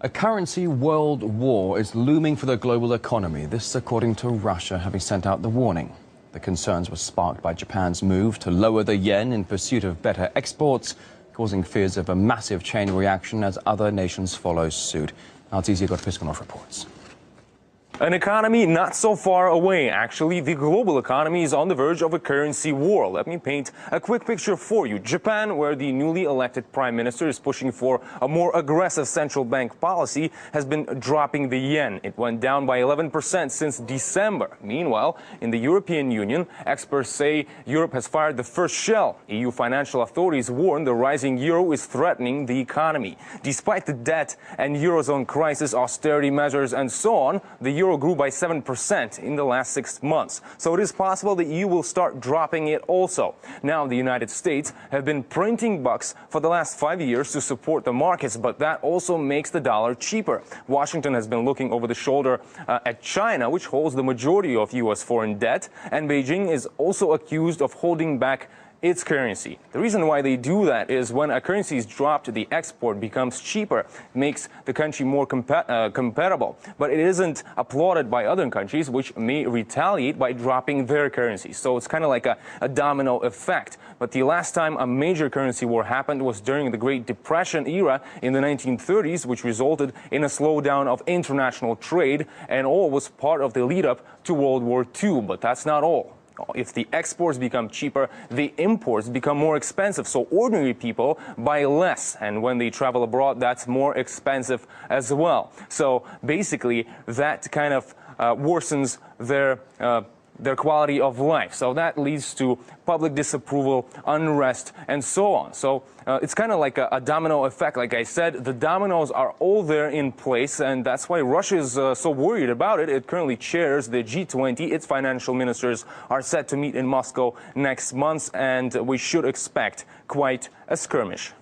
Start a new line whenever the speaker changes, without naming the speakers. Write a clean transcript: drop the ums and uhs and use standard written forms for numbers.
A currency world war is looming for the global economy. This according to Russia having sent out the warning. The concerns were sparked by Japan's move to lower the yen in pursuit of better exports, causing fears of a massive chain reaction as other nations follow suit. RT's Igor Piskunov reports.
An economy not so far away. Actually, the global economy is on the verge of a currency war. Let me paint a quick picture for you. Japan, where the newly elected prime minister is pushing for a more aggressive central bank policy, has been dropping the yen. It went down by 11% since December. Meanwhile, in the European Union, experts say Europe has fired the first shell. EU financial authorities warn the rising euro is threatening the economy. Despite the debt and eurozone crisis, austerity measures, and so on, the euro grew by 7% in the last 6 months. So it is possible the EU will start dropping it also. Now, the United States have been printing bucks for the last 5 years to support the markets, but that also makes the dollar cheaper. Washington has been looking over the shoulder at China, which holds the majority of U.S. foreign debt, and Beijing is also accused of holding back its currency. The reason why they do that is when a currency is dropped, the export becomes cheaper, makes the country more compatible. But it isn't applauded by other countries, which may retaliate by dropping their currency. So it's kind of like a domino effect. But the last time a major currency war happened was during the Great Depression era in the 1930s, which resulted in a slowdown of international trade, and all was part of the lead-up to World War II. But that's not all. If the exports become cheaper, the imports become more expensive. So ordinary people buy less. And when they travel abroad, that's more expensive as well. So basically, that kind of worsens their quality of life. So that leads to public disapproval, unrest, and so on. So it's kind of like a domino effect. Like I said, the dominoes are all there in place, and that's why Russia is so worried about it. It currently chairs the G20. Its financial ministers are set to meet in Moscow next month, and we should expect quite a skirmish.